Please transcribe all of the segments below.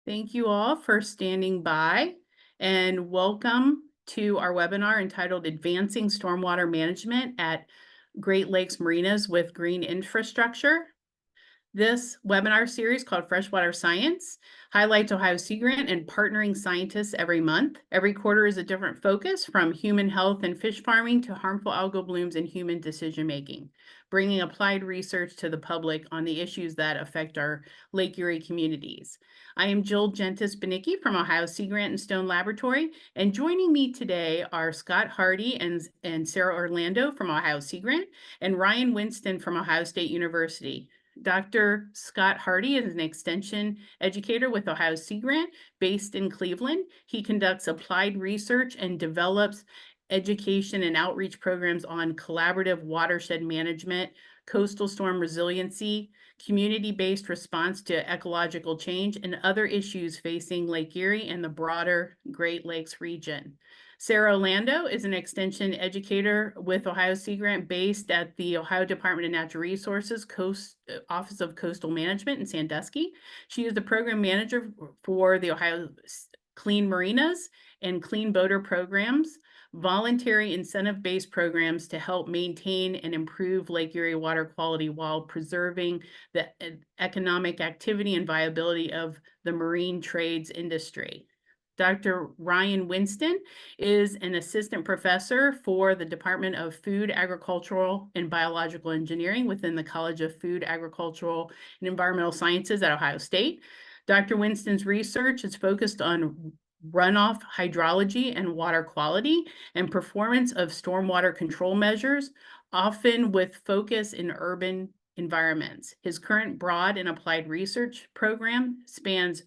Thank you all for standing by and welcome to our webinar entitled Advancing Stormwater Management at Great Lakes Marinas with Green Infrastructure. This webinar series called Freshwater Science highlights Ohio Sea Grant and partnering scientists every month. Every quarter is a different focus, from human health and fish farming to harmful algal blooms and human decision making, bringing applied research to the public on the issues that affect our Lake Erie communities. I am Jill Gentis-Banicki from Ohio Sea Grant and Stone Laboratory, and joining me today are Scott Hardy and Sarah Orlando from Ohio Sea Grant and Ryan Winston from Ohio State University. Dr. Scott Hardy is an extension educator with Ohio Sea Grant based in Cleveland. He conducts applied research and develops education and outreach programs on collaborative watershed management, coastal storm resiliency, community-based response to ecological change, and other issues facing Lake Erie and the broader Great Lakes region. Sarah Orlando is an extension educator with Ohio Sea Grant based at the Ohio Department of Natural Resources Office of Coastal Management in Sandusky. She is the program manager for the Ohio Clean Marinas and Clean Boater programs, voluntary incentive-based programs to help maintain and improve Lake Erie water quality while preserving the economic activity and viability of the marine trades industry. Dr. Ryan Winston is an assistant professor for the Department of Food, Agricultural, and Biological Engineering within the College of Food, Agricultural, and Environmental Sciences at Ohio State. Dr. Winston's research is focused on runoff hydrology and water quality and performance of stormwater control measures, often with focus in urban environments. His current broad and applied research program spans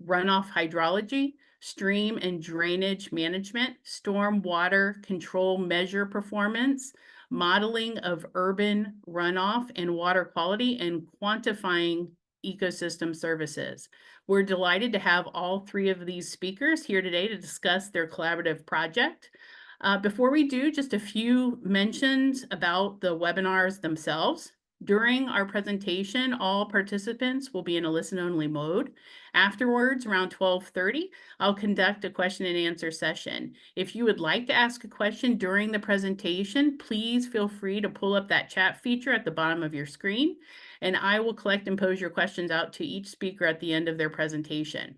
runoff hydrology, stream and drainage management, stormwater control measure performance, modeling of urban runoff and water quality, and quantifying ecosystem services. We're delighted to have all three of these speakers here today to discuss their collaborative project. Before we do, just a few mentions about the webinars themselves. During our presentation, all participants will be in a listen-only mode. Afterwards, around 12:30, I'll conduct a question and answer session. If you would like to ask a question during the presentation, please feel free to pull up that chat feature at the bottom of your screen, and I will collect and pose your questions out to each speaker at the end of their presentation.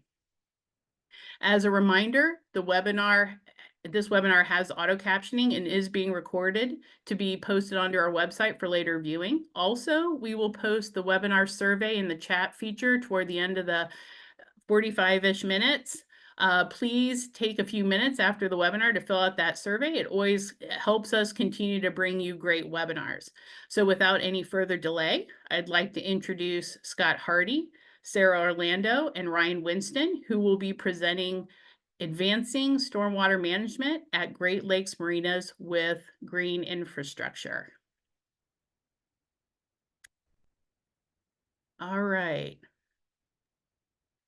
As a reminder, this webinar has auto captioning and is being recorded to be posted onto our website for later viewing. Also, we will post the webinar survey in the chat feature toward the end of the 45-ish minutes. Please take a few minutes after the webinar to fill out that survey. It always helps us continue to bring you great webinars. So without any further delay, I'd like to introduce Scott Hardy, Sarah Orlando, and Ryan Winston, who will be presenting Advancing Stormwater Management at Great Lakes Marinas with Green Infrastructure. All right.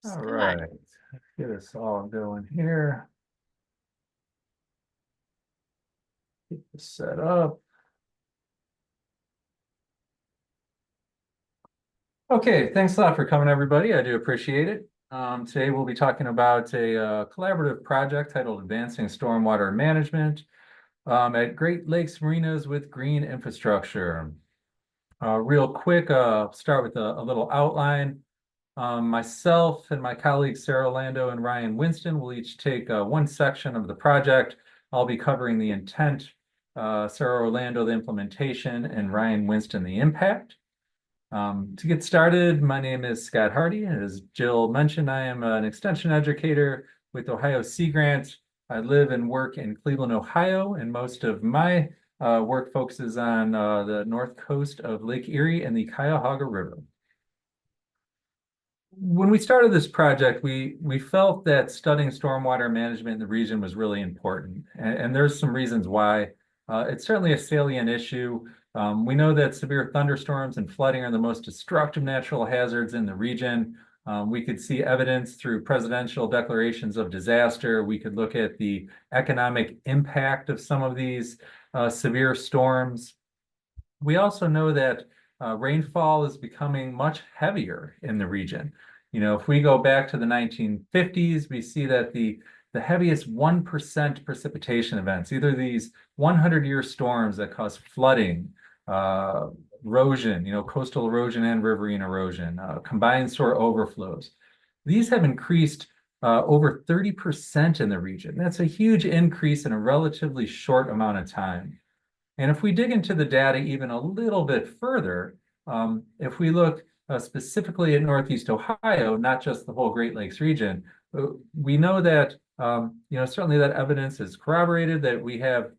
All right, let's get us all going here. Get this set up. Okay, thanks a lot for coming, everybody. I do appreciate it. Today we'll be talking about a collaborative project titled Advancing Stormwater Management at Great Lakes Marinas with Green Infrastructure. Real quick, start with a little outline. Myself and my colleagues Sarah Orlando and Ryan Winston will each take one section of the project. I'll be covering the intent, Sarah Orlando the implementation, and Ryan Winston the impact. To get started, my name is Scott Hardy. As Jill mentioned, I am an extension educator with Ohio Sea Grant. I live and work in Cleveland, Ohio, and most of my work focuses on the north coast of Lake Erie and the Cuyahoga River. When we started this project, we felt that studying stormwater management in the region was really important, and there's some reasons why. It's certainly a salient issue. We know that severe thunderstorms and flooding are the most destructive natural hazards in the region. We could see evidence through presidential declarations of disaster. We could look at the economic impact of some of these severe storms. We also know that rainfall is becoming much heavier in the region. You know, if we go back to the 1950s, we see that the heaviest 1% precipitation events, either these 100-year storms that cause flooding, erosion, you know, coastal erosion and riverine erosion, combined store overflows. These have increased over 30% in the region. That's a huge increase in a relatively short amount of time. And if we dig into the data even a little bit further, if we look specifically at Northeast Ohio, not just the whole Great Lakes region, we know that you know, certainly that evidence is corroborated that we have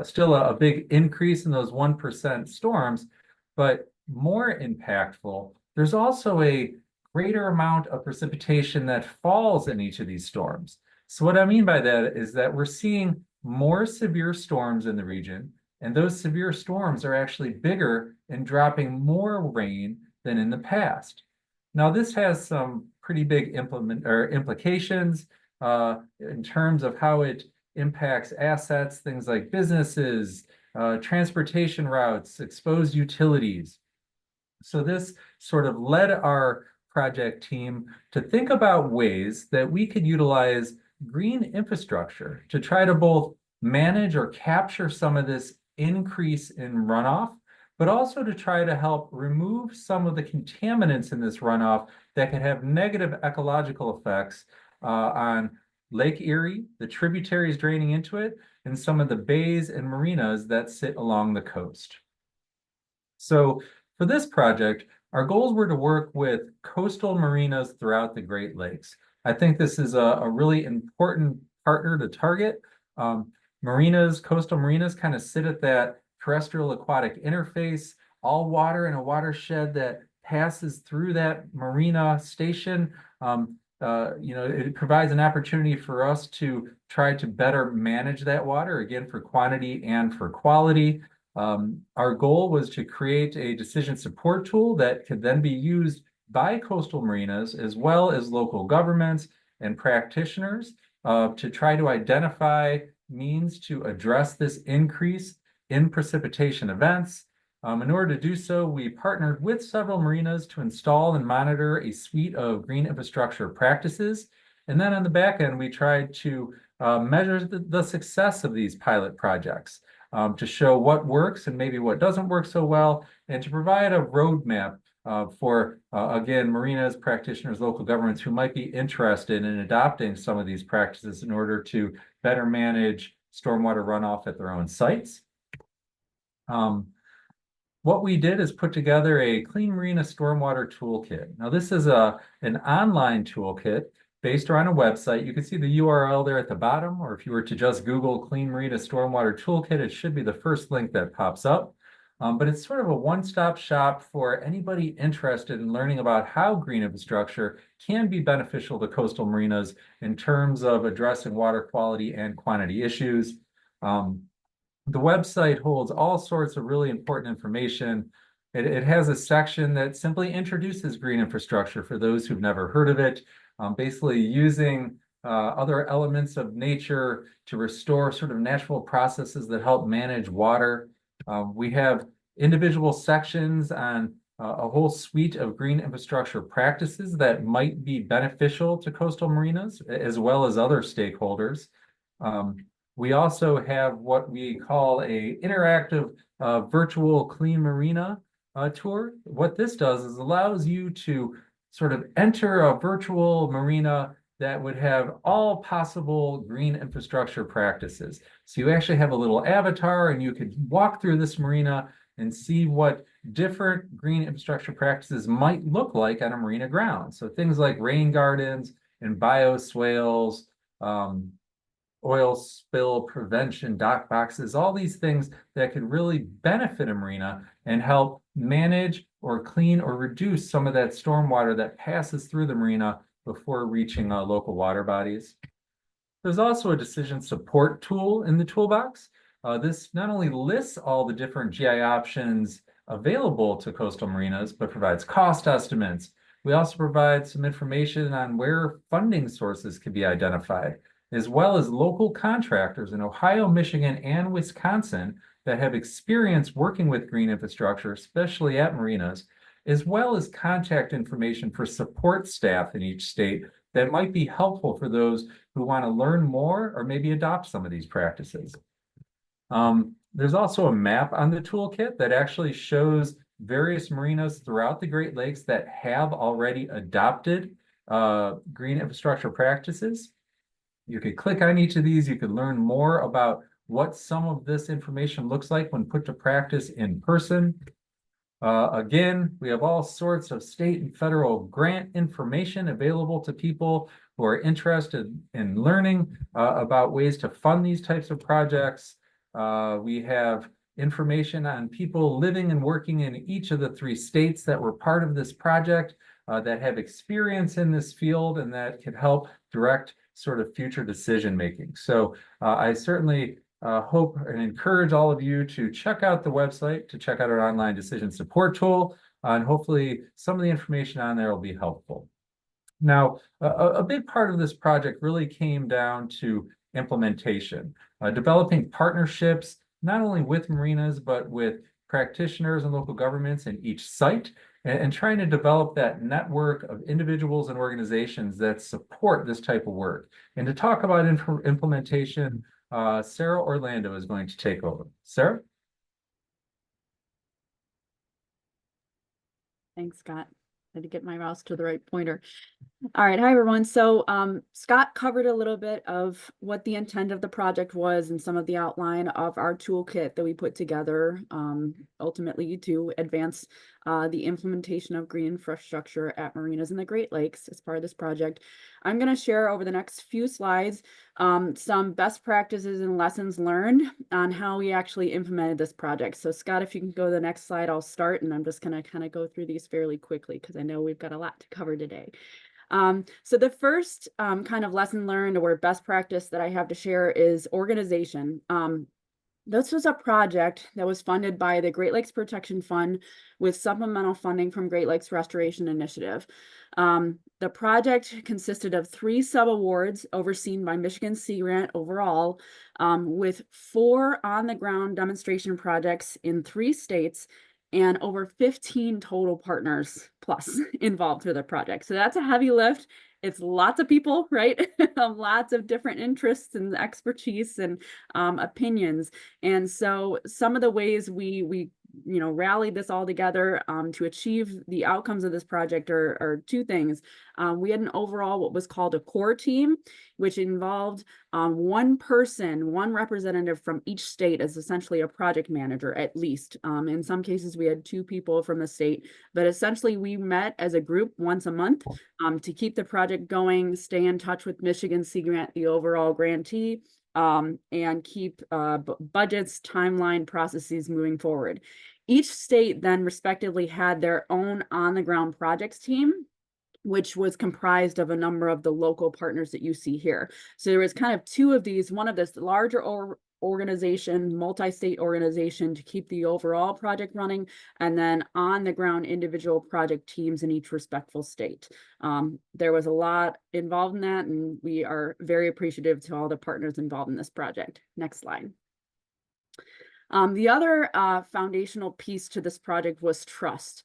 still a big increase in those 1% storms, but more impactful, there's also a greater amount of precipitation that falls in each of these storms. So what I mean by that is that we're seeing more severe storms in the region, and those severe storms are actually bigger and dropping more rain than in the past. Now, this has some pretty big implications in terms of how it impacts assets, things like businesses, transportation routes, exposed utilities. So this sort of led our project team to think about ways that we could utilize green infrastructure to try to both manage or capture some of this increase in runoff, but also to try to help remove some of the contaminants in this runoff that can have negative ecological effects on Lake Erie, the tributaries draining into it, and some of the bays and marinas that sit along the coast. So for this project, our goals were to work with coastal marinas throughout the Great Lakes. I think this is a really important partner to target. Marinas, coastal marinas kind of sit at that terrestrial aquatic interface, all water in a watershed that passes through that marina station. You know, it provides an opportunity for us to try to better manage that water, again, for quantity and for quality. Our goal was to create a decision support tool that could then be used by coastal marinas as well as local governments and practitioners to try to identify means to address this increase in precipitation events. In order to do so, we partnered with several marinas to install and monitor a suite of green infrastructure practices. And then on the back end, we tried to measure the success of these pilot projects to show what works and maybe what doesn't work so well, and to provide a roadmap for, again, marinas, practitioners, local governments who might be interested in adopting some of these practices in order to better manage stormwater runoff at their own sites. What we did is put together a Clean Marina Stormwater Toolkit. Now, this is an online toolkit based around a website. You can see the URL there at the bottom, or if you were to just Google Clean Marina Stormwater Toolkit, it should be the first link that pops up. But it's sort of a one-stop shop for anybody interested in learning about how green infrastructure can be beneficial to coastal marinas in terms of addressing water quality and quantity issues. The website holds all sorts of really important information. It has a section that simply introduces green infrastructure for those who've never heard of it, basically using other elements of nature to restore sort of natural processes that help manage water. We have individual sections on a whole suite of green infrastructure practices that might be beneficial to coastal marinas, as well as other stakeholders. We also have what we call a interactive virtual Clean Marina tour. What this does is allows you to sort of enter a virtual marina that would have all possible green infrastructure practices. So you actually have a little avatar and you could walk through this marina and see what different green infrastructure practices might look like on a marina ground. So things like rain gardens and bioswales, oil spill prevention, dock boxes, all these things that could really benefit a marina and help manage or clean or reduce some of that stormwater that passes through the marina before reaching local water bodies. There's also a decision support tool in the toolbox. This not only lists all the different GI options available to coastal marinas, but provides cost estimates. We also provide some information on where funding sources can be identified, as well as local contractors in Ohio, Michigan, and Wisconsin that have experience working with green infrastructure, especially at marinas, as well as contact information for support staff in each state that might be helpful for those who want to learn more or maybe adopt some of these practices. There's also a map on the toolkit that actually shows various marinas throughout the Great Lakes that have already adopted green infrastructure practices. You could click on each of these. You could learn more about what some of this information looks like when put to practice in person. Again, we have all sorts of state and federal grant information available to people who are interested in learning about ways to fund these types of projects. We have information on people living and working in each of the 3 states that were part of this project that have experience in this field and that can help direct sort of future decision making. So I certainly hope and encourage all of you to check out the website, to check out our online decision support tool, and hopefully some of the information on there will be helpful. Now, a big part of this project really came down to implementation, developing partnerships, not only with marinas, but with practitioners and local governments in each site, and trying to develop that network of individuals and organizations that support this type of work. And to talk about implementation, Sarah Orlando is going to take over. Sarah? Thanks, Scott. I had to get my mouse to the right pointer. All right, hi everyone. So Scott covered a little bit of what the intent of the project was and some of the outline of our toolkit that we put together ultimately to advance the implementation of green infrastructure at marinas in the Great Lakes as part of this project. I'm going to share over the next few slides some best practices and lessons learned on how we actually implemented this project. So Scott, if you can go to the next slide, I'll start, and I'm just going to kind of go through these fairly quickly because I know we've got a lot to cover today. So the first kind of lesson learned or best practice that I have to share is organization. This was a project that was funded by the Great Lakes Protection Fund with supplemental funding from Great Lakes Restoration Initiative. The project consisted of 3 sub-awards overseen by Michigan Sea Grant overall, with 4 on-the-ground demonstration projects in 3 states and over 15 total partners plus involved with the project. So that's a heavy lift. It's lots of people, right? Lots of different interests and expertise and opinions. And so some of the ways we rallied this all together to achieve the outcomes of this project are 2 things. We had an overall what was called a core team, which involved 1 person, 1 representative from each state as essentially a project manager at least. In some cases, we had 2 people from the state, but essentially we met as a group once a month to keep the project going, stay in touch with Michigan Sea Grant, the overall grantee, and keep budgets, timeline, processes moving forward. Each state then respectively had their own on-the-ground projects team, which was comprised of a number of the local partners that you see here. So there was kind of 2 of these, one of this larger organization, multi-state organization to keep the overall project running, and then on the ground individual project teams in each respectful state. There was a lot involved in that, and we are very appreciative to all the partners involved in this project. Next slide. The other foundational piece to this project was trust.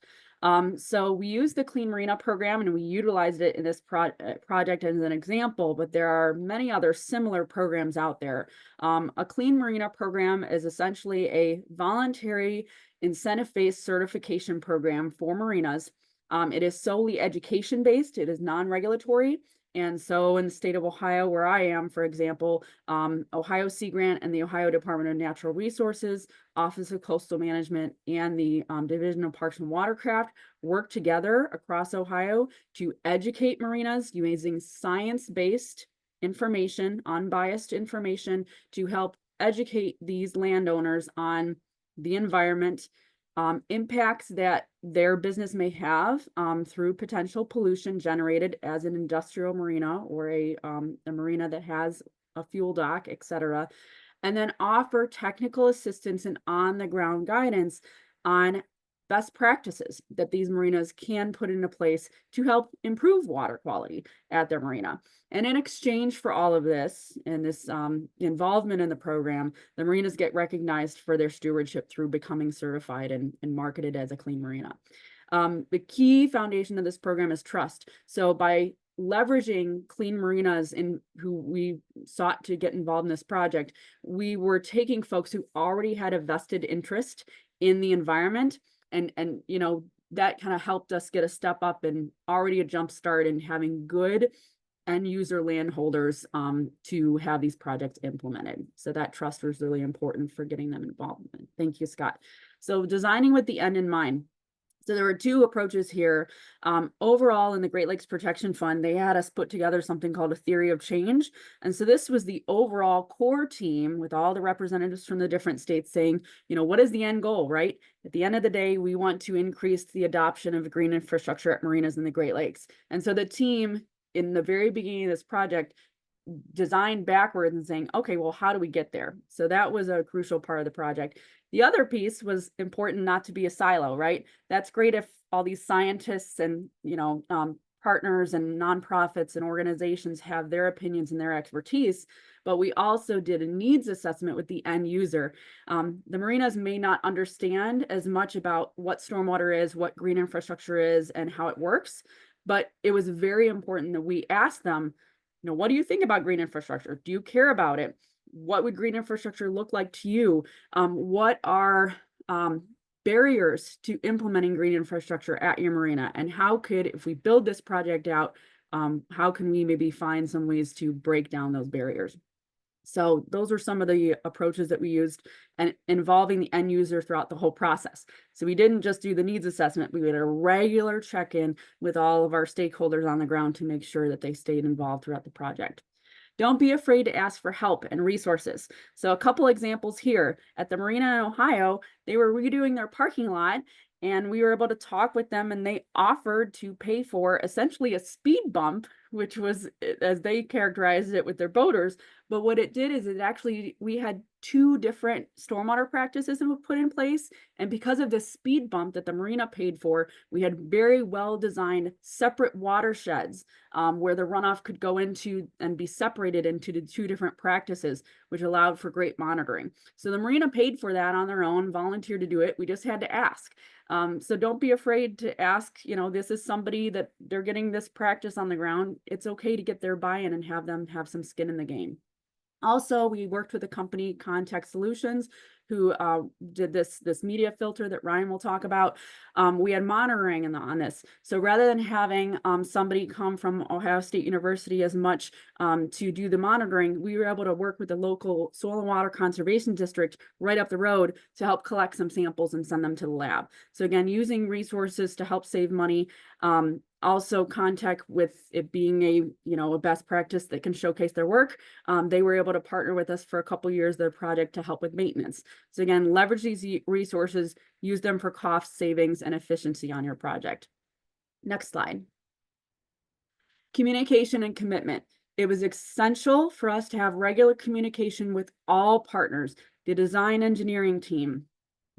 So we used the Clean Marina program and we utilized it in this project as an example, but there are many other similar programs out there. A Clean Marina program is essentially a voluntary incentive-based certification program for marinas. It is solely education-based. It is non-regulatory. And so in the state of Ohio, where I am, for example, Ohio Sea Grant and the Ohio Department of Natural Resources, Office of Coastal Management, and the Division of Parks and Watercraft work together across Ohio to educate marinas using science-based information, unbiased information, to help educate these landowners on the environment, impacts that their business may have through potential pollution generated as an industrial marina or a marina that has a fuel dock, etc., and then offer technical assistance and on-the-ground guidance on best practices that these marinas can put into place to help improve water quality at their marina. And in exchange for all of this and this involvement in the program, the marinas get recognized for their stewardship through becoming certified and marketed as a clean marina. The key foundation of this program is trust. So by leveraging Clean Marinas in who we sought to get involved in this project, we were taking folks who already had a vested interest in the environment, and you know, that kind of helped us get a step up and already a jump start in having good end user landholders to have these projects implemented. So that trust was really important for getting them involved. Thank you, Scott. So designing with the end in mind. So there were two approaches here. Overall, in the Great Lakes Protection Fund, they had us put together something called a theory of change. And so this was the overall core team with all the representatives from the different states saying, you know, what is the end goal, right? At the end of the day, we want to increase the adoption of green infrastructure at marinas in the Great Lakes. And so the team in the very beginning of this project designed backwards and saying, okay, well, how do we get there? So that was a crucial part of the project. The other piece was important not to be a silo, right? That's great if all these scientists and, you know, partners and nonprofits and organizations have their opinions and their expertise, but we also did a needs assessment with the end user. The marinas may not understand as much about what stormwater is, what green infrastructure is, and how it works, but it was very important that we asked them, you know, what do you think about green infrastructure? Do you care about it? What would green infrastructure look like to you? What are barriers to implementing green infrastructure at your marina? And how could, if we build this project out, how can we maybe find some ways to break down those barriers? So those are some of the approaches that we used, and involving the end user throughout the whole process. So we didn't just do the needs assessment, we did a regular check-in with all of our stakeholders on the ground to make sure that they stayed involved throughout the project. Don't be afraid to ask for help and resources. So a couple examples here. At the marina in Ohio, they were redoing their parking lot, and we were able to talk with them, and they offered to pay for essentially a speed bump, which was, as they characterized it with their boaters. But what it did is it actually, we had two different stormwater practices that were put in place. And because of this speed bump that the marina paid for, we had very well designed separate watersheds where the runoff could go into and be separated into the two different practices, which allowed for great monitoring. So the marina paid for that on their own, volunteered to do it. We just had to ask. So don't be afraid to ask, you know, this is somebody that they're getting this practice on the ground. It's okay to get their buy-in and have them have some skin in the game. Also, we worked with a company, Context Solutions, who did this media filter that Ryan will talk about. We had monitoring on this. So rather than having somebody come from Ohio State University as much to do the monitoring, we were able to work with the local Soil and Water Conservation District right up the road to help collect some samples and send them to the lab. So again, using resources to help save money. Also contact with it being a, you know, a best practice that can showcase their work. They were able to partner with us for a couple years, their project, to help with maintenance. So again, leverage these resources, use them for cost savings and efficiency on your project. Next slide. Communication and commitment. It was essential for us to have regular communication with all partners, the design engineering team,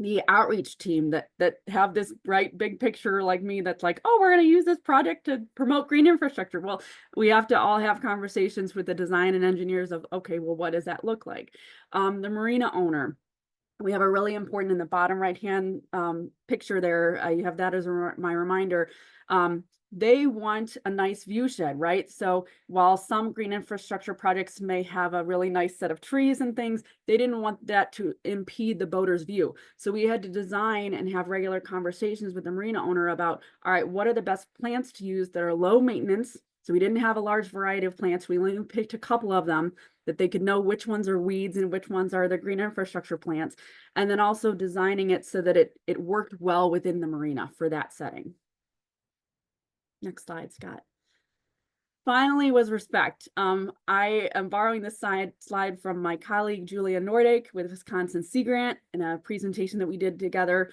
the outreach team that have this bright big picture like me that's like, oh, we're going to use this project to promote green infrastructure. Well, we have to all have conversations with the design and engineers of, okay, well, what does that look like? The marina owner. We have a really important in the bottom right hand picture there. You have that as my reminder. They want a nice view shed, right? So while some green infrastructure projects may have a really nice set of trees and things, they didn't want that to impede the boater's view. So we had to design and have regular conversations with the marina owner about, all right, what are the best plants to use that are low maintenance? So we didn't have a large variety of plants. We only picked a couple of them that they could know which ones are weeds and which ones are the green infrastructure plants. And then also designing it so that it worked well within the marina for that setting. Next slide, Scott. Finally was respect. I am borrowing this slide from my colleague, Julia Nordic with Wisconsin Sea Grant in a presentation that we did together.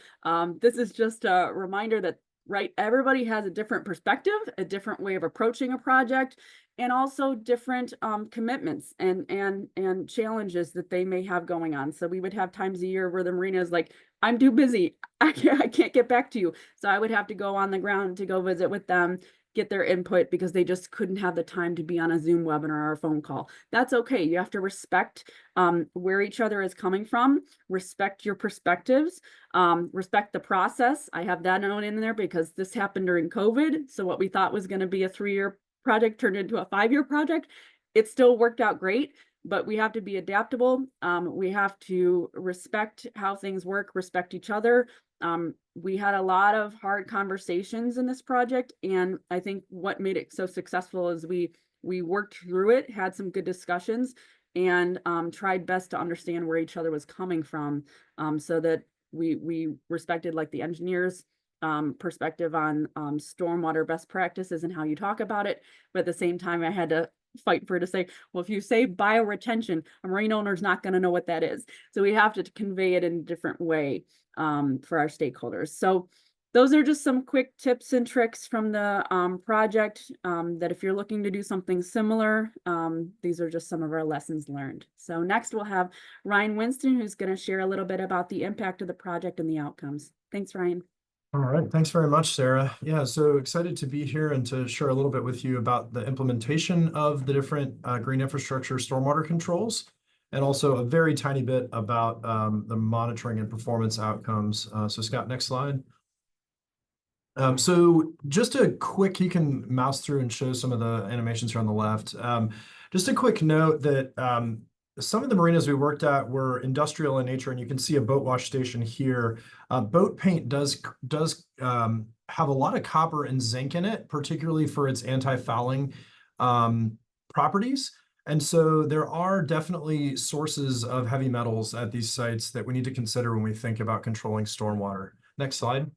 This is just a reminder that, right, everybody has a different perspective, a different way of approaching a project, and also different commitments and challenges that they may have going on. So we would have times a year where the marina is like, I'm too busy. I can't get back to you. So I would have to go on the ground to go visit with them, get their input because they just couldn't have the time to be on a Zoom webinar or a phone call. That's okay. You have to respect where each other is coming from, respect your perspectives, respect the process. I have that note in there because this happened during COVID. So what we thought was going to be a 3-year project turned into a 5-year project. It still worked out great, but we have to be adaptable. We have to respect how things work, respect each other. We had a lot of hard conversations in this project, and I think what made it so successful is we worked through it, had some good discussions, and tried best to understand where each other was coming from, so that we respected like the engineers' perspective on stormwater best practices and how you talk about it. But at the same time, I had to fight for to say, well, if you say bioretention, a marine owner is not going to know what that is. So we have to convey it in a different way for our stakeholders. So those are just some quick tips and tricks from the project that if you're looking to do something similar, these are just some of our lessons learned. So next we'll have Ryan Winston, who's going to share a little bit about the impact of the project and the outcomes. Thanks, Ryan. All right, thanks very much, Sarah. Yeah, so excited to be here and to share a little bit with you about the implementation of the different green infrastructure stormwater controls, and also a very tiny bit about the monitoring and performance outcomes. So Scott, next slide. So just a quick, you can mouse through and show some of the animations here on the left. Just a quick note that some of the marinas we worked at were industrial in nature, and you can see a boat wash station here. Boat paint does have a lot of copper and zinc in it, particularly for its anti-fouling properties. And so there are definitely sources of heavy metals at these sites that we need to consider when we think about controlling stormwater. Next slide.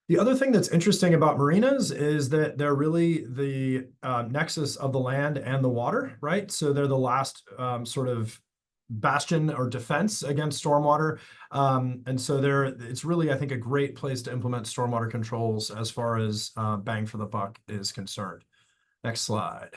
The other thing that's interesting about marinas is that they're really the nexus of the land and the water, right? So they're the last sort of bastion or defense against stormwater. And so it's really, I think, a great place to implement stormwater controls as far as bang for the buck is concerned. Next slide.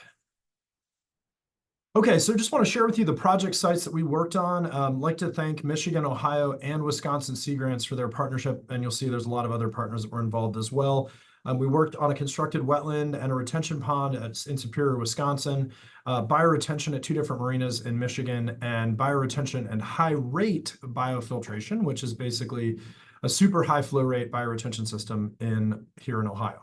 Okay, so just want to share with you the project sites that we worked on. I'd like to thank Michigan, Ohio, and Wisconsin Sea Grants for their partnership, and you'll see there's a lot of other partners that were involved as well. We worked on a constructed wetland and a retention pond in Superior, Wisconsin, bioretention at 2 different marinas in Michigan, and bioretention and high rate biofiltration, which is basically a super high flow rate bioretention system here in Ohio.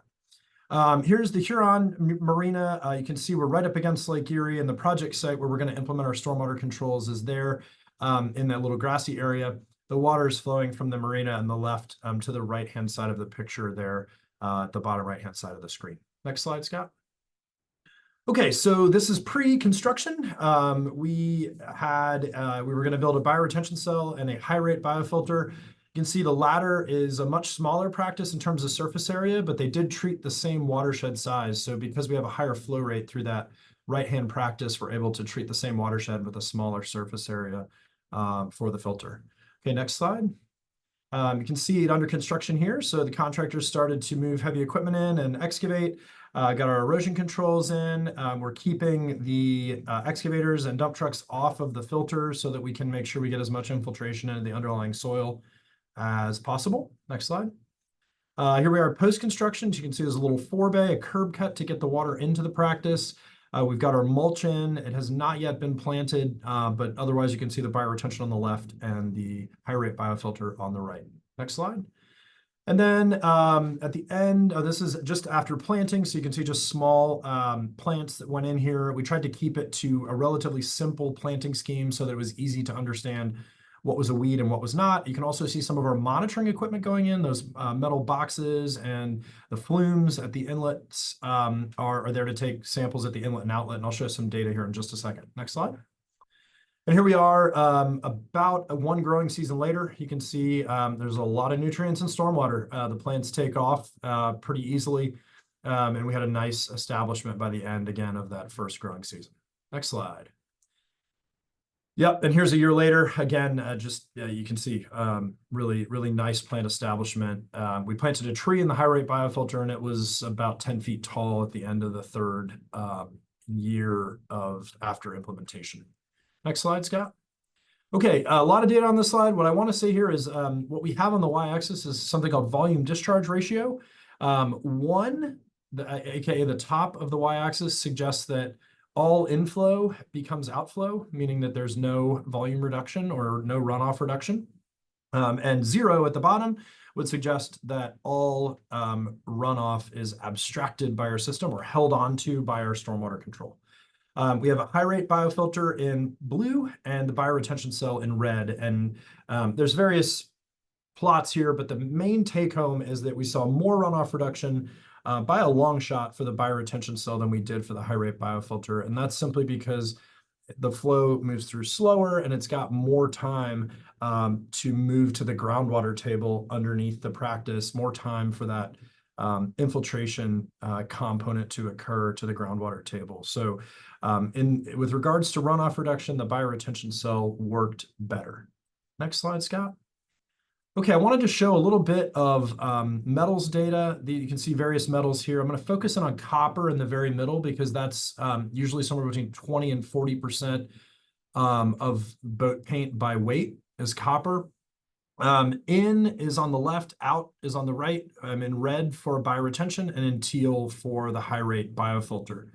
Here's the Huron Marina. You can see we're right up against Lake Erie, and the project site where we're going to implement our stormwater controls is there in that little grassy area. The water is flowing from the marina on the left to the right-hand side of the picture there at the bottom right-hand side of the screen. Next slide, Scott. Okay, so this is pre-construction. We were going to build a bioretention cell and a high-rate biofilter. You can see the latter is a much smaller practice in terms of surface area, but they did treat the same watershed size. So because we have a higher flow rate through that right-hand practice, we're able to treat the same watershed with a smaller surface area for the filter. Okay, next slide. You can see it under construction here. So the contractors started to move heavy equipment in and excavate, got our erosion controls in. We're keeping the excavators and dump trucks off of the filter so that we can make sure we get as much infiltration into the underlying soil as possible. Next slide. Here we are post-construction. You can see there's a little forebay, a curb cut to get the water into the practice. We've got our mulch in. It has not yet been planted, but otherwise you can see the bioretention on the left and the high rate biofilter on the right. Next slide. And then at the end, this is just after planting. So you can see just small plants that went in here. We tried to keep it to a relatively simple planting scheme so that it was easy to understand what was a weed and what was not. You can also see some of our monitoring equipment going in. Those metal boxes and the flumes at the inlets are there to take samples at the inlet and outlet. And I'll show some data here in just a second. Next slide. And here we are about one growing season later. You can see there's a lot of nutrients in stormwater. The plants take off pretty easily. And we had a nice establishment by the end, again, of that first growing season. Next slide. Yep, and here's a year later. Again, you can see really, really nice plant establishment. We planted a tree in the high rate biofilter, and it was about 10 feet tall at the end of the third year after implementation. Next slide, Scott. Okay, a lot of data on this slide. What I want to say here is what we have on the y-axis is something called volume discharge ratio. AKA the top of the y-axis suggests that all inflow becomes outflow, meaning that there's no volume reduction or no runoff reduction. And 0 at the bottom would suggest that all runoff is abstracted by our system or held onto by our stormwater control. We have a high rate biofilter in blue and the bioretention cell in red. And there's various plots here, but the main take home is that we saw more runoff reduction by a long shot for the bioretention cell than we did for the high rate biofilter. And that's simply because the flow moves through slower and it's got more time to move to the groundwater table underneath the practice, more time for that infiltration component to occur to the groundwater table. So with regards to runoff reduction, the bioretention cell worked better. Next slide, Scott. Okay, I wanted to show a little bit of metals data. You can see various metals here. I'm going to focus in on copper in the very middle because that's usually somewhere between 20 and 40% of boat paint by weight is copper. In is on the left, out is on the right. I'm in red for bioretention and in teal for the high rate biofilter.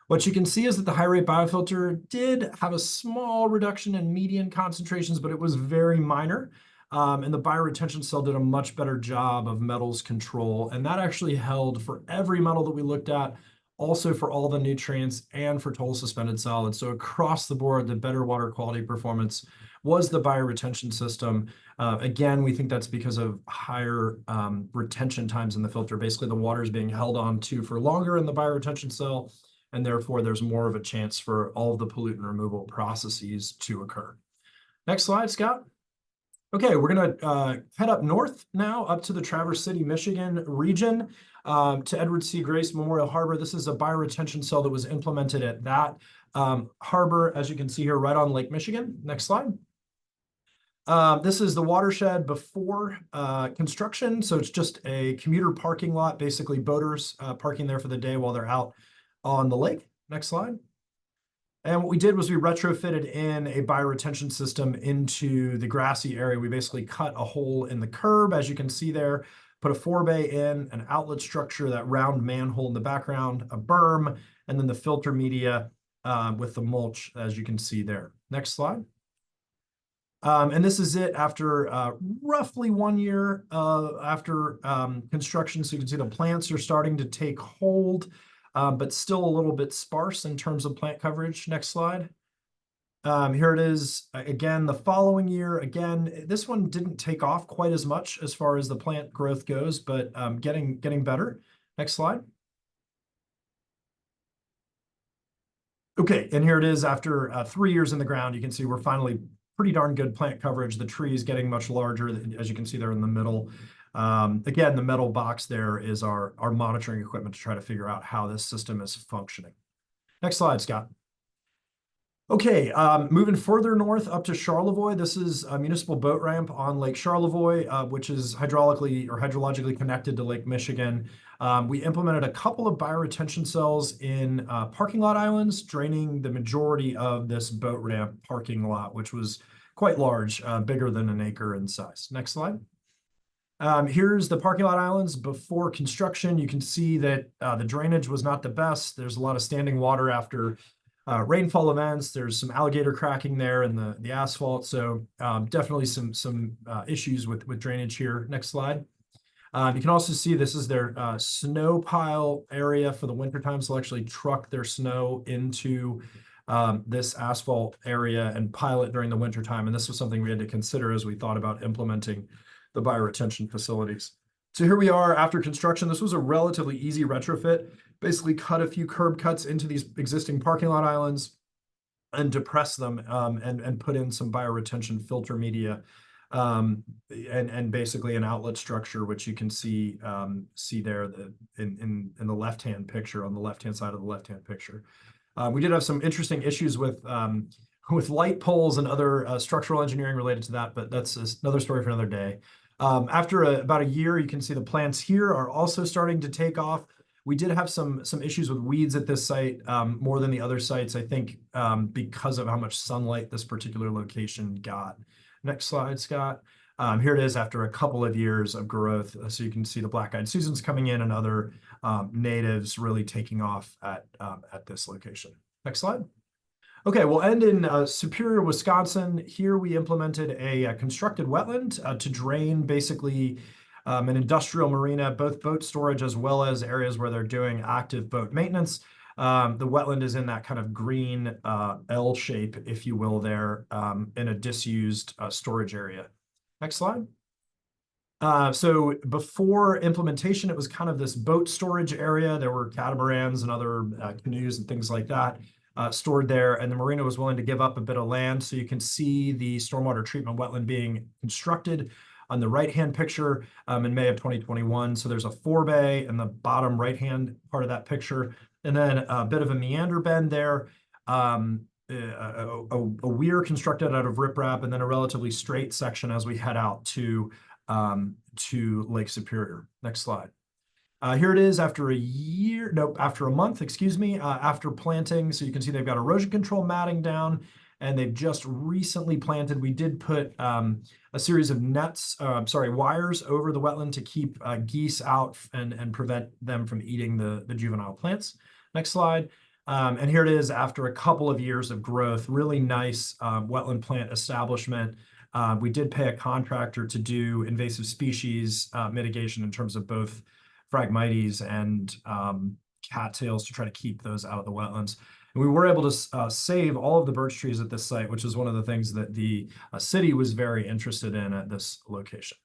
What you can see is that the high rate biofilter did have a small reduction in median concentrations, but it was very minor. And the bioretention cell did a much better job of metals control. And that actually held for every metal that we looked at, also for all the nutrients and for total suspended solids. So across the board, the better water quality performance was the bioretention system. Again, we think that's because of higher retention times in the filter. Basically, the water is being held on to for longer in the bioretention cell, and therefore there's more of a chance for all of the pollutant removal processes to occur. Next slide, Scott. Okay, we're gonna head up north now, up to the Traverse City, Michigan region, to Edward C. Grace Memorial Harbor. This is a bioretention cell that was implemented at that harbor, as you can see here, right on Lake Michigan. Next slide. This is the watershed before construction. So it's just a commuter parking lot, basically boaters parking there for the day while they're out on the lake. Next slide. And what we did was we retrofitted in a bioretention system into the grassy area. We basically cut a hole in the curb, as you can see there, put a forebay in, an outlet structure, that round manhole in the background, a berm, and then the filter media with the mulch, as you can see there. Next slide. And this is it after roughly 1 year after construction. So you can see the plants are starting to take hold, but still a little bit sparse in terms of plant coverage. Next slide. Here it is again, the following year. Again, this one didn't take off quite as much as far as the plant growth goes, but getting better. Next slide. Okay, and here it is after 3 years in the ground. You can see we're finally pretty darn good plant coverage. The tree is getting much larger, as you can see there in the middle. Again, the metal box there is our monitoring equipment to try to figure out how this system is functioning. Next slide, Scott. Okay, moving further north up to Charlevoix. This is a municipal boat ramp on Lake Charlevoix, which is hydrologically connected to Lake Michigan. We implemented a couple of bioretention cells in parking lot islands, draining the majority of this boat ramp parking lot, which was quite large, bigger than an acre in size. Next slide. Here's the parking lot islands before construction. You can see that the drainage was not the best. There's a lot of standing water after rainfall events. There's some alligator cracking there in the asphalt. So definitely some issues with drainage here. Next slide. You can also see this is their snow pile area for the wintertime. So they'll actually truck their snow into this asphalt area and pile it during the wintertime. And this was something we had to consider as we thought about implementing the bioretention facilities. So here we are after construction. This was a relatively easy retrofit. Basically cut a few curb cuts into these existing parking lot islands and depress them and put in some bioretention filter media and basically an outlet structure, which you can see there in the left-hand picture, on the left-hand side of the left-hand picture. We did have some interesting issues with light poles and other structural engineering related to that, but that's another story for another day. After about a year, you can see the plants here are also starting to take off. We did have some issues with weeds at this site, more than the other sites, I think, because of how much sunlight this particular location got. Next slide, Scott. Here it is after a couple of years of growth. So you can see the black-eyed Susans coming in and other natives really taking off at this location. Next slide. Okay, we'll end in Superior, Wisconsin. Here we implemented a constructed wetland to drain basically an industrial marina, both boat storage as well as areas where they're doing active boat maintenance. The wetland is in that kind of green L shape, if you will, there in a disused storage area. Next slide. So before implementation, it was kind of this boat storage area. There were catamarans and other canoes and things like that stored there. And the marina was willing to give up a bit of land. So you can see the stormwater treatment wetland being constructed on the right-hand picture in May of 2021. So there's a forebay in the bottom right-hand part of that picture. And then a bit of a meander bend there. A weir constructed out of riprap, and then a relatively straight section as we head out to Lake Superior. Next slide. Here it is after after a month, excuse me, after planting. So you can see they've got erosion control matting down, and they've just recently planted. We did put a series of wires over the wetland to keep geese out and prevent them from eating the juvenile plants. Next slide. And here it is after a couple of years of growth, really nice wetland plant establishment. We did pay a contractor to do invasive species mitigation in terms of both Phragmites and cattails to try to keep those out of the wetlands. And we were able to save all of the birch trees at this site, which is one of the things that the city was very interested in at this location.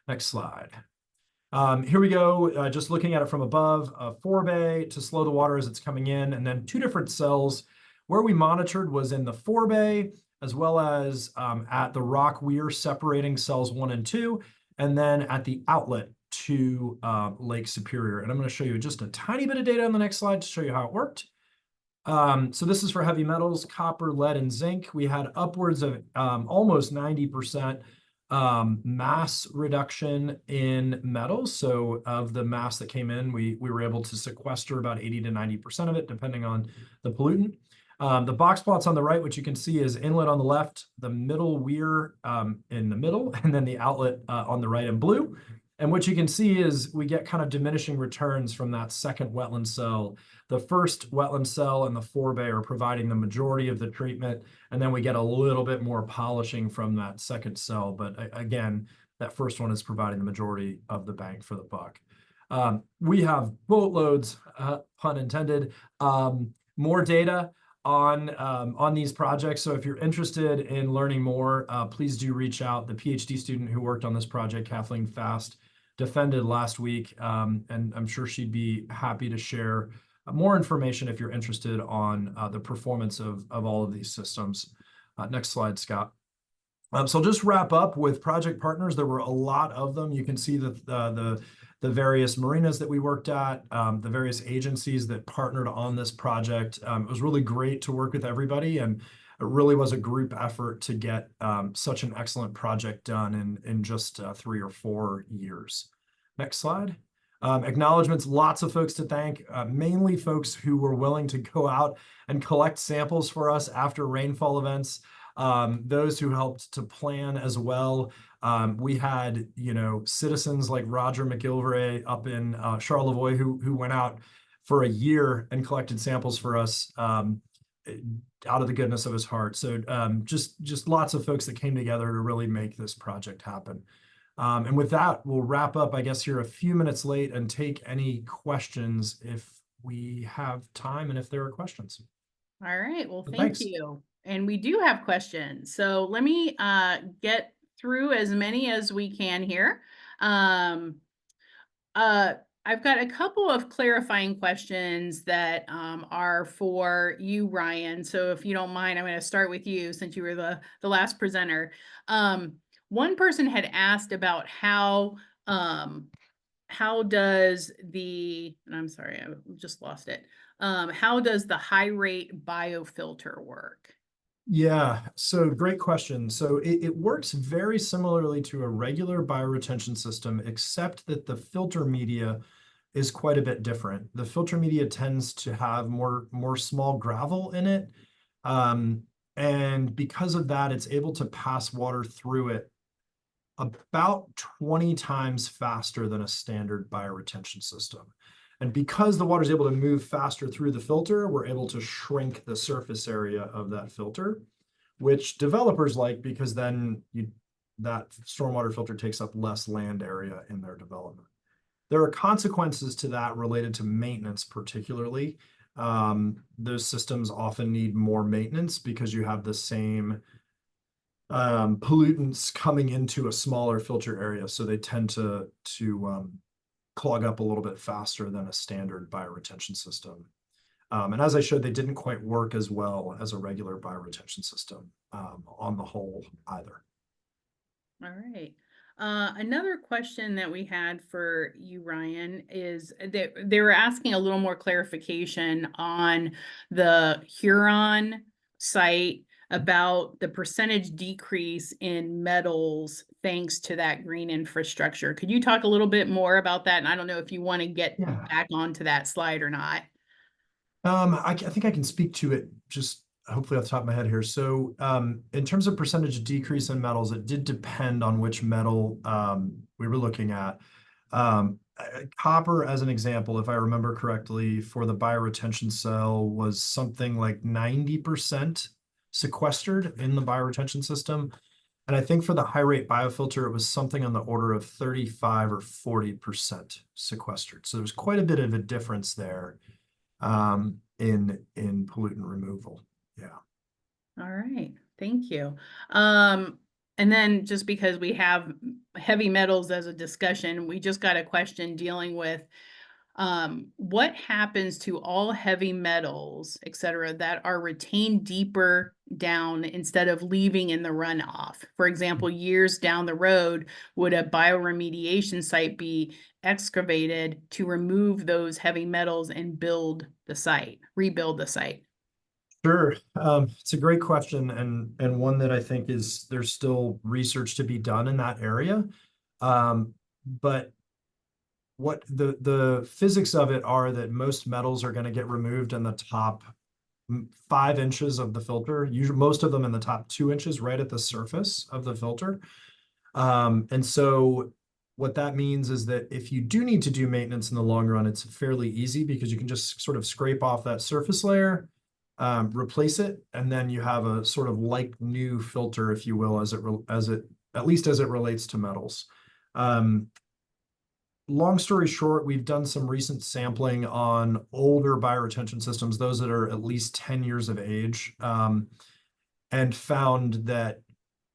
Next slide. Here we go, just looking at it from above, a forebay to slow the water as it's coming in, and then two different cells. Where we monitored was in the forebay, as well as at the rock weir separating cells 1 and 2, and then at the outlet to Lake Superior. And I'm going to show you just a tiny bit of data on the next slide to show you how it worked. So this is for heavy metals, copper, lead, and zinc. We had upwards of almost 90% mass reduction in metals. So of the mass that came in, we were able to sequester about 80 to 90% of it, depending on the pollutant. The box plots on the right, which you can see is inlet on the left, the middle weir in the middle, and then the outlet on the right in blue. And what you can see is we get kind of diminishing returns from that second wetland cell. The first wetland cell and the forebay are providing the majority of the treatment, and then we get a little bit more polishing from that second cell. But again, that first one is providing the majority of the bang for the buck. We have boatloads, pun intended, more data on these projects. So if you're interested in learning more, please do reach out. The PhD student who worked on this project, Kathleen Fast, defended last week, and I'm sure she'd be happy to share more information if you're interested on the performance of all of these systems. Next slide, Scott. So I'll just wrap up with project partners. There were a lot of them. You can see the various marinas that we worked at, the various agencies that partnered on this project. It was really great to work with everybody, and it really was a group effort to get such an excellent project done in just 3 or 4 years. Next slide. Acknowledgements, lots of folks to thank, mainly folks who were willing to go out and collect samples for us after rainfall events. Those who helped to plan as well. We had, citizens like Roger McGilvray up in Charlevoix who went out for a year and collected samples for us out of the goodness of his heart. So just lots of folks that came together to really make this project happen. And with that, we'll wrap up, I guess, here a few minutes late and take any questions if we have time and if there are questions. All right. Well, thank Thanks. you. And we do have questions. So let me get through as many as we can here. I've got a couple of clarifying questions that are for you, Ryan. So if you don't mind, I'm going to start with you since you were the last presenter. One person had asked about how does the, and I'm sorry, I just lost it. How does the high rate biofilter work? Yeah, so great question. So it works very similarly to a regular bioretention system, except that the filter media is quite a bit different. The filter media tends to have more small gravel in it. And because of that, it's able to pass water through it about 20 times faster than a standard bioretention system. And because the water is able to move faster through the filter, we're able to shrink the surface area of that filter, which developers like because then that stormwater filter takes up less land area in their development. There are consequences to that related to maintenance, particularly. Those systems often need more maintenance because you have the same pollutants coming into a smaller filter area, so they tend to clog up a little bit faster than a standard bioretention system. And as I showed, they didn't quite work as well as a regular bioretention system on the whole either. All right. Another question that we had for you, Ryan, is that they were asking a little more clarification on the Huron site about the percentage decrease in metals thanks to that green infrastructure. Could you talk a little bit more about that? And I don't know if you want to get back onto that slide or not. I think I can speak to it just hopefully off the top of my head here. So in terms of percentage decrease in metals, it did depend on which metal we were looking at. Copper, as an example, if I remember correctly, for the bioretention cell was something like 90% sequestered in the bioretention system. And I think for the high rate biofilter, it was something on the order of 35 or 40% sequestered. So there's quite a bit of a difference there in pollutant removal. Yeah. All right, thank you. And then just because we have heavy metals as a discussion, we just got a question dealing with what happens to all heavy metals, et cetera, that are retained deeper down instead of leaving in the runoff? For example, years down the road, would a bioremediation site be excavated to remove those heavy metals and rebuild the site? Sure. It's a great question and one that I think there's still research to be done in that area. But what the physics of it are that most metals are going to get removed in the top 5 inches of the filter, usually most of them in the top 2 inches, right at the surface of the filter. And so what that means is that if you do need to do maintenance in the long run, it's fairly easy because you can just sort of scrape off that surface layer, replace it, and then you have a sort of like new filter, if you will, at least as it relates to metals. Long story short, we've done some recent sampling on older bioretention systems, those that are at least 10 years of age, and found that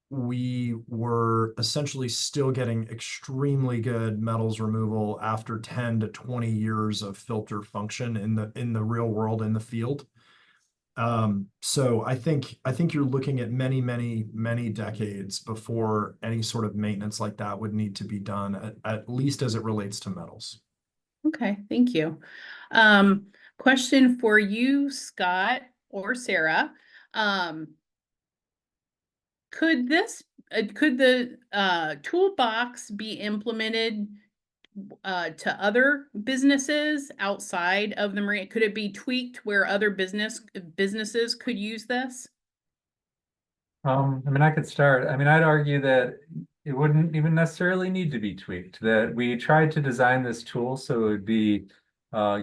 we were essentially still getting extremely good metals removal after 10 to 20 years of filter function in the real world, in the field. So I think you're looking at many decades before any sort of maintenance like that would need to be done, at least as it relates to metals. Okay, thank you. Question for you, Scott or Sarah. Could the toolbox be implemented to other businesses outside of the marine? Could it be tweaked where other businesses could use this? I mean, I could start. I mean, I'd argue that it wouldn't even necessarily need to be tweaked, that we tried to design this tool so it would be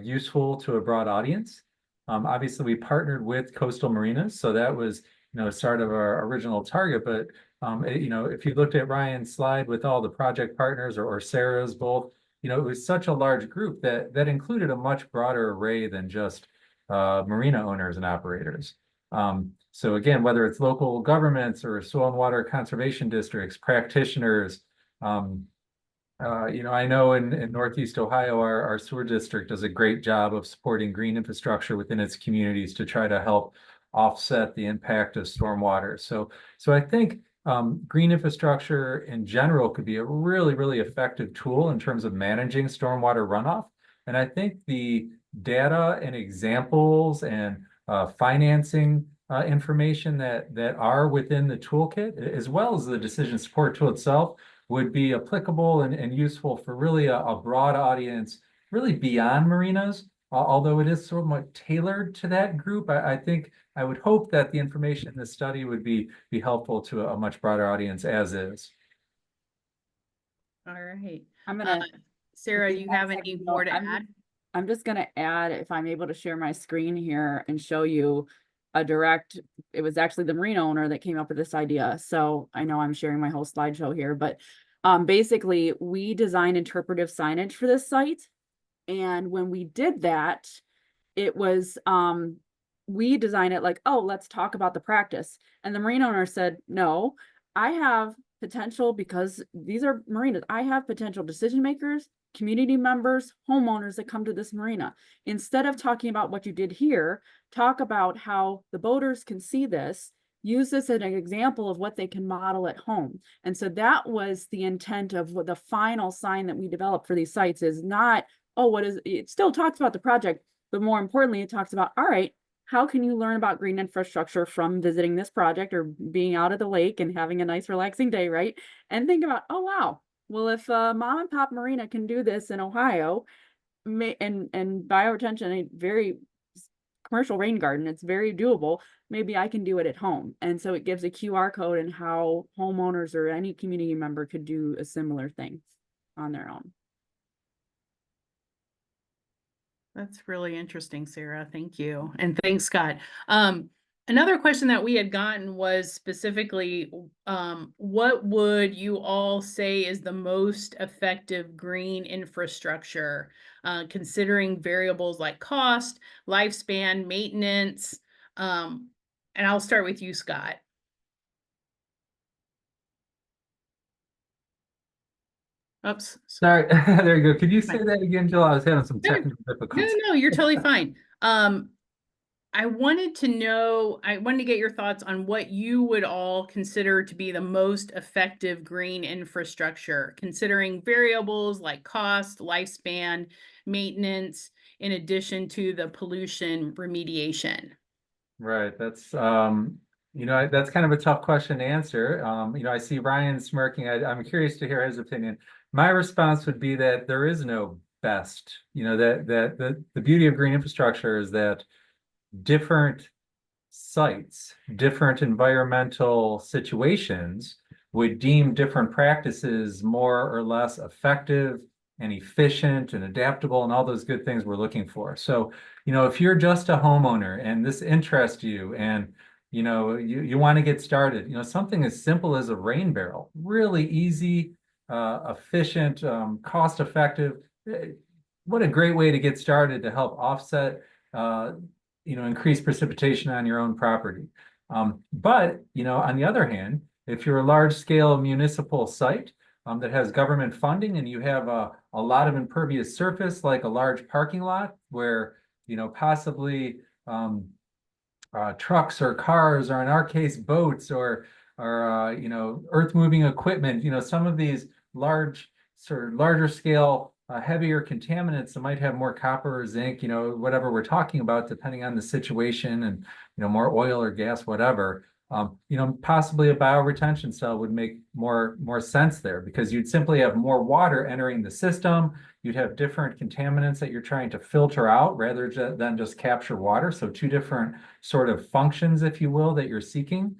useful to a broad audience. Obviously, we partnered with Coastal Marinas, so that was, sort of our original target. But, if you looked at Ryan's slide with all the project partners or Sarah's both, it was such a large group that included a much broader array than just marina owners and operators. So again, whether it's local governments or soil and water conservation districts, practitioners, I know in Northeast Ohio, our sewer district does a great job of supporting green infrastructure within its communities to try to help offset the impact of stormwater. So I think green infrastructure in general could be a really effective tool in terms of managing stormwater runoff. And I think the data and examples and financing information that are within the toolkit, as well as the decision support tool itself, would be applicable and useful for really a broad audience, really beyond marinas. Although it is somewhat tailored to that group, I think I would hope that the information in this study would be helpful to a much broader audience as is. All right. I'm gonna. Sarah, if do you have have a any second, more to I'm- add? I'm just gonna add, if I'm able to share my screen here and show you a direct, it was actually the marina owner that came up with this idea. So I know I'm sharing my whole slideshow here, but basically we designed interpretive signage for this site. And when we did that, it was, we designed it like, oh, let's talk about the practice. And the marina owner said, no, I have potential, because these are marinas. I have potential decision makers, community members, homeowners that come to this marina. Instead of talking about what you did here, talk about how the boaters can see this, use this as an example of what they can model at home. And so that was the intent of what the final sign that we developed for these sites is not, oh, what is, it still talks about the project, but more importantly, it talks about, all right, how can you learn about green infrastructure from visiting this project or being out at the lake and having a nice relaxing day, right? And think about, oh, wow, well, if mom and pop marina can do this in Ohio, and bioretention, a very commercial rain garden, it's very doable, maybe I can do it at home. And so it gives a QR code and how homeowners or any community member could do a similar thing on their own. That's really interesting, Sarah. Thank you. And thanks, Scott. Another question that we had gotten was specifically, what would you all say is the most effective green infrastructure, considering variables like cost, lifespan, maintenance? And I'll start with you, Scott. Oops. Sorry, there you go. Could you say that again, Jill? I was having some technical No, difficulties. no, you're totally fine. I wanted to get your thoughts on what you would all consider to be the most effective green infrastructure, considering variables like cost, lifespan, maintenance, in addition to the pollution remediation. Right. That's that's kind of a tough question to answer. I see Ryan smirking. I'm curious to hear his opinion. My response would be that there is no best. That the beauty of green infrastructure is that different sites, different environmental situations would deem different practices more or less effective and efficient and adaptable and all those good things we're looking for. So, if you're just a homeowner and this interests you and you want to get started, something as simple as a rain barrel, really easy, efficient, cost effective. What a great way to get started to help offset increase precipitation on your own property. But on the other hand, if you're a large scale municipal site that has government funding and you have a lot of impervious surface, like a large parking lot where, possibly trucks or cars, or in our case, boats or earth moving equipment, some of these larger scale heavier contaminants that might have more copper or zinc, whatever we're talking about, depending on the situation, and more oil or gas, whatever. Possibly a bioretention cell would make more sense there, because you'd simply have more water entering the system. You'd have different contaminants that you're trying to filter out rather than just capture water. So two different sort of functions, if you will, that you're seeking.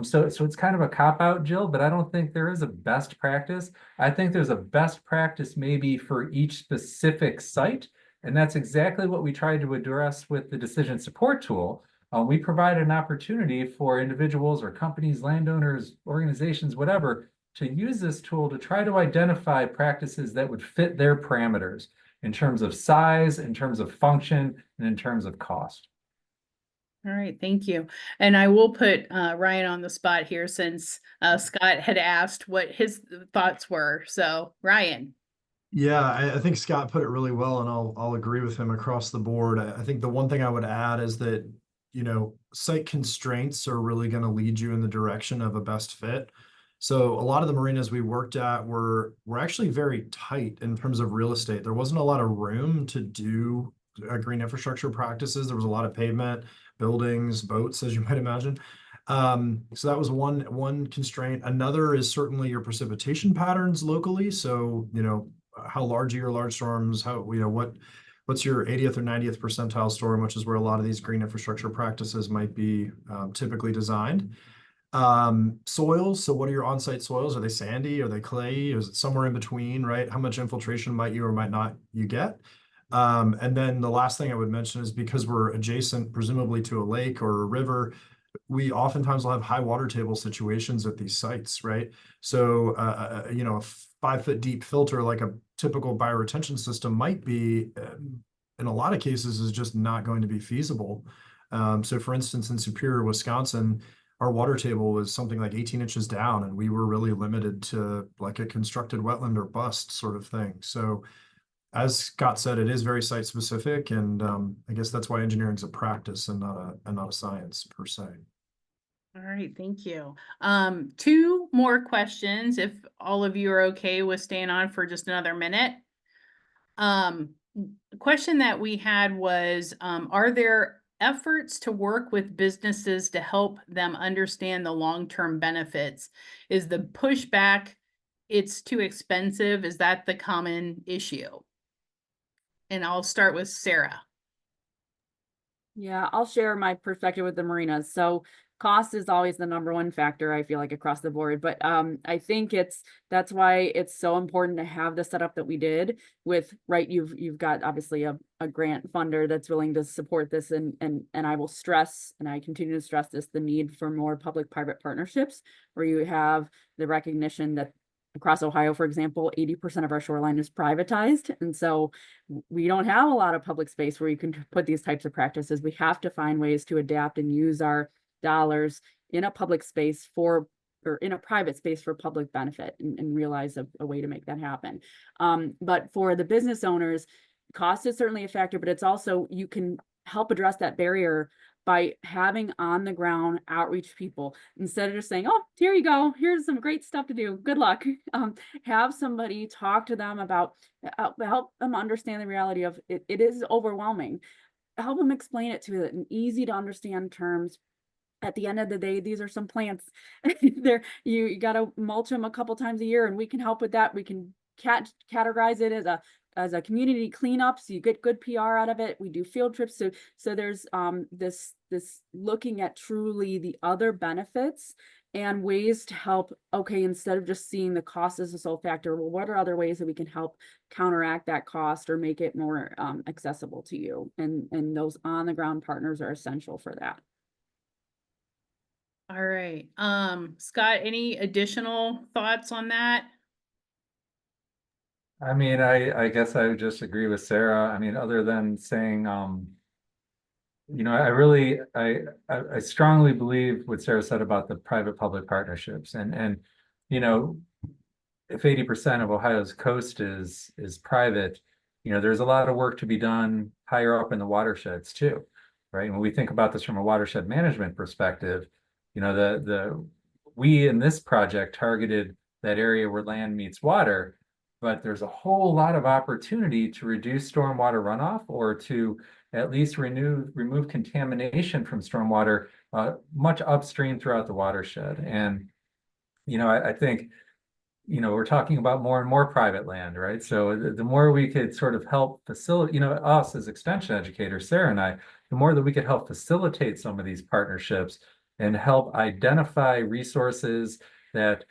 So it's kind of a cop-out, Jill, but I don't think there is a best practice. I think there's a best practice maybe for each specific site. And that's exactly what we tried to address with the decision support tool. We provide an opportunity for individuals or companies, landowners, organizations, whatever, to use this tool to try to identify practices that would fit their parameters in terms of size, in terms of function, and in terms of cost. All right, thank you. And I will put Ryan on the spot here, since Scott had asked what his thoughts were. So Ryan. Yeah, I think Scott put it really well, and I'll agree with him across the board. I think the one thing I would add is that, site constraints are really going to lead you in the direction of a best fit. So a lot of the marinas we worked at were actually very tight in terms of real estate. There wasn't a lot of room to do green infrastructure practices. There was a lot of pavement, buildings, boats, as you might imagine. So that was one constraint. Another is certainly your precipitation patterns locally. So, how large are your large storms? How, what's your 80th or 90th percentile storm, which is where a lot of these green infrastructure practices might be typically designed. Soils. So what are your on-site soils? Are they sandy? Are they clayey? Is it somewhere in between, right? How much infiltration might you or might not you get? And then the last thing I would mention is because we're adjacent, presumably to a lake or a river, we oftentimes will have high water table situations at these sites, right? So, a 5 foot deep filter, like a typical bioretention system might be, in a lot of cases, is just not going to be feasible. So for instance, in Superior, Wisconsin, our water table was something like 18 inches down, and we were really limited to like a constructed wetland or bust sort of thing. So as Scott said, it is very site specific, and I guess that's why engineering is a practice and not a science per se. All right, thank you. Two more questions, if all of you are okay with staying on for just another minute. The question that we had was, are there efforts to work with businesses to help them understand the long-term benefits? Is the pushback, it's too expensive? Is that the common issue? And I'll start with Sarah. Yeah, I'll share my perspective with the marinas. So cost is always the number one factor, I feel like, across the board. But I think that's why it's so important to have the setup that we did with, right, you've got obviously a grant funder that's willing to support this, and I will stress, and I continue to stress this, the need for more public-private partnerships where you have the recognition that across Ohio, for example, 80% of our shoreline is privatized. And so we don't have a lot of public space where you can put these types of practices. We have to find ways to adapt and use our dollars in a public space or in a private space for public benefit, and realize a way to make that happen. But for the business owners, cost is certainly a factor, but it's also, you can help address that barrier by having on the ground outreach people, instead of just saying, oh, here you go, here's some great stuff to do, good luck. Have somebody talk to them about, help them understand the reality of it. It is overwhelming. Help them explain it to it in easy to understand terms. At the end of the day, these are some plants. You got to mulch them a couple times a year, and we can help with that. We can categorize it as a community cleanup, so you get good PR out of it. We do field trips, so there's this looking at truly the other benefits and ways to help. Okay, instead of just seeing the cost as a sole factor, well, what are other ways that we can help counteract that cost or make it more accessible to you? And those on the ground partners are essential for that. All right, Scott, any additional thoughts on that? I mean, I guess I would just agree with Sarah. I mean, other than saying, I strongly believe what Sarah said about the private-public partnerships, and if 80% of Ohio's coast is private, there's a lot of work to be done higher up in the watersheds too, right? And when we think about this from a watershed management perspective, we in this project targeted that area where land meets water, but there's a whole lot of opportunity to reduce stormwater runoff, or to at least remove contamination from stormwater much upstream throughout the watershed. And I think we're talking about more and more private land, right? So the more we could sort of help facilitate, us as extension educators, Sarah and I, the more that we could help facilitate some of these partnerships and help identify resources that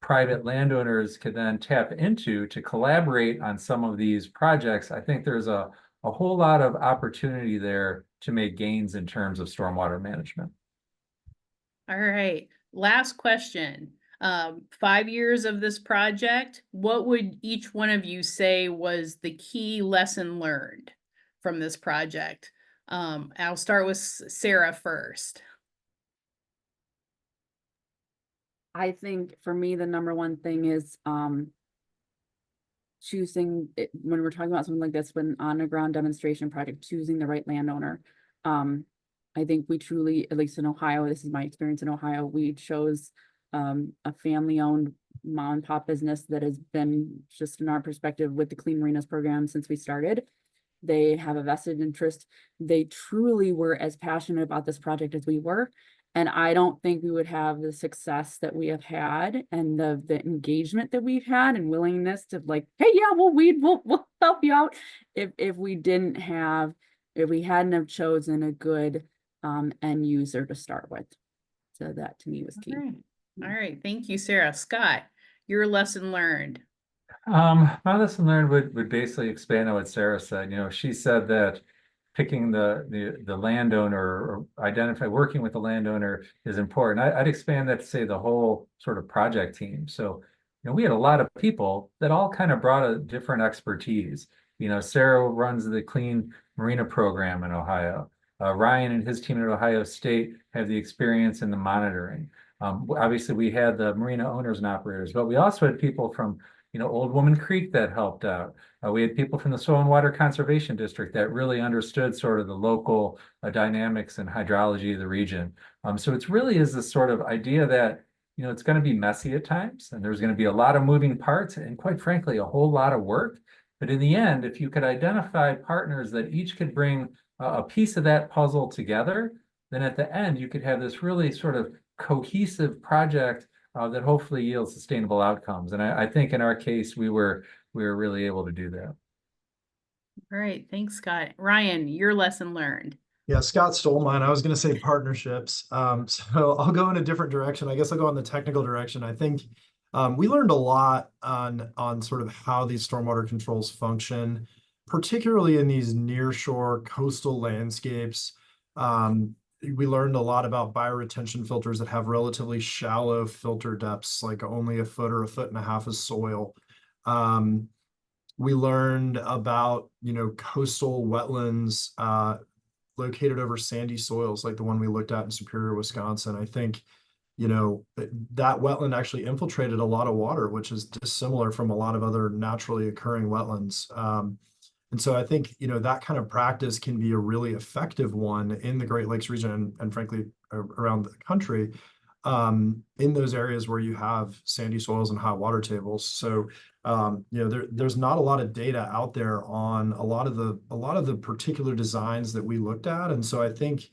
private landowners could then tap into to collaborate on some of these projects. I think there's a whole lot of opportunity there to make gains in terms of stormwater management. All right, last question. 5 years of this project, what would each one of you say was the key lesson learned from this project? I'll start with Sarah first. I think for me, the number one thing is choosing it, when we're talking about something like this, when on a ground demonstration project, choosing the right landowner. I think we truly, at least in Ohio, this is my experience in Ohio, we chose a family-owned mom and pop business that has been, just in our perspective, with the Clean Marinas program since we started. They have a vested interest. They truly were as passionate about this project as we were. And I don't think we would have the success that we have had and the engagement that we've had and willingness to like, hey, yeah, we'll help you out if we hadn't have chosen a good end user to start with. So that to me was key. All right. Thank you, Sarah. Scott, your lesson learned. My lesson learned would basically expand on what Sarah said. She said that picking the landowner or working with the landowner is important. I'd expand that to say the whole sort of project team. So, we had a lot of people that all kind of brought a different expertise. Sarah runs the Clean Marina program in Ohio. Ryan and his team at Ohio State have the experience in the monitoring. Obviously, we had the marina owners and operators, but we also had people from Old Woman Creek that helped out. We had people from the Soil and Water Conservation District that really understood sort of the local dynamics and hydrology of the region. So it's really is this sort of idea that, it's going to be messy at times and there's going to be a lot of moving parts and quite frankly, a whole lot of work. But in the end, if you could identify partners that each could bring a piece of that puzzle together, then at the end, you could have this really sort of cohesive project that hopefully yields sustainable outcomes. And I think in our case, we were really able to do that. All right. Thanks, Scott. Ryan, your lesson learned. Yeah, Scott stole mine. I was going to say partnerships. So I'll go in a different direction. I guess I'll go in the technical direction. I think we learned a lot on sort of how these stormwater controls function, particularly in these nearshore coastal landscapes. We learned a lot about bioretention filters that have relatively shallow filter depths, like only a foot or a foot and a half of soil. We learned about, coastal wetlands located over sandy soils, like the one we looked at in Superior, Wisconsin. I think, that wetland actually infiltrated a lot of water, which is dissimilar from a lot of other naturally occurring wetlands. And so I think, that kind of practice can be a really effective one in the Great Lakes region and frankly, around the country, in those areas where you have sandy soils and high water tables. So, there's not a lot of data out there on a lot of the particular designs that we looked at. And so I think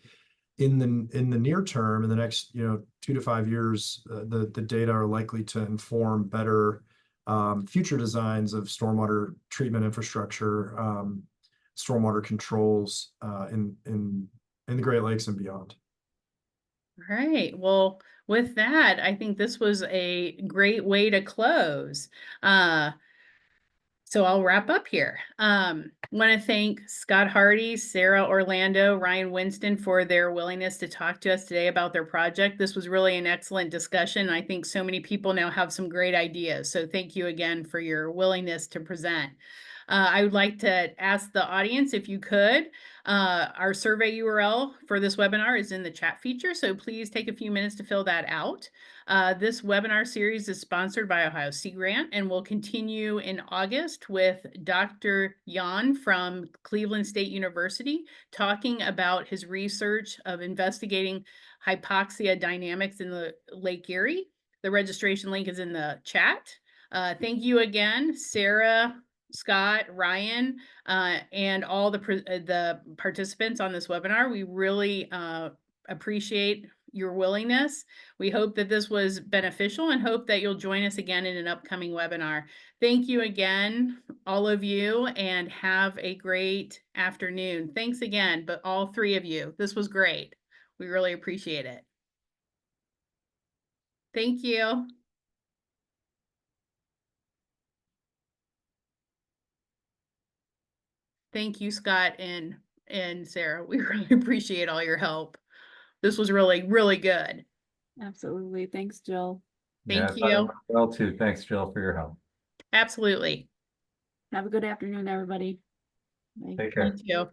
in the near term, in the next, 2 to 5 years, the data are likely to inform better future designs of stormwater treatment infrastructure, stormwater controls in the Great Lakes and beyond. All right. Well, with that, I think this was a great way to close. So I'll wrap up here. Want to thank Scott Hardy, Sarah Orlando, Ryan Winston for their willingness to talk to us today about their project. This was really an excellent discussion. I think so many people now have some great ideas. So thank you again for your willingness to present. I would like to ask the audience if you could, our survey URL for this webinar is in the chat feature, so please take a few minutes to fill that out. This webinar series is sponsored by Ohio Sea Grant and will continue in August with Dr. Jan from Cleveland State University talking about his research of investigating hypoxia dynamics in the Lake Erie. The registration link is in the chat. Thank you again, Sarah, Scott, Ryan, and all the participants on this webinar. We really appreciate your willingness. We hope that this was beneficial and hope that you'll join us again in an upcoming webinar. Thank you again, all of you, and have a great afternoon. Thanks again, but all three of you. This was great. We really appreciate it. Thank you. Thank you, Scott and Sarah. We really appreciate all your help. This was really, really good. Absolutely. Thanks, Jill. Thank Yeah, I thought it you. went well too. Thanks, Jill, for your help. Absolutely. Have a good afternoon, everybody. Bye. Take care. Thank you.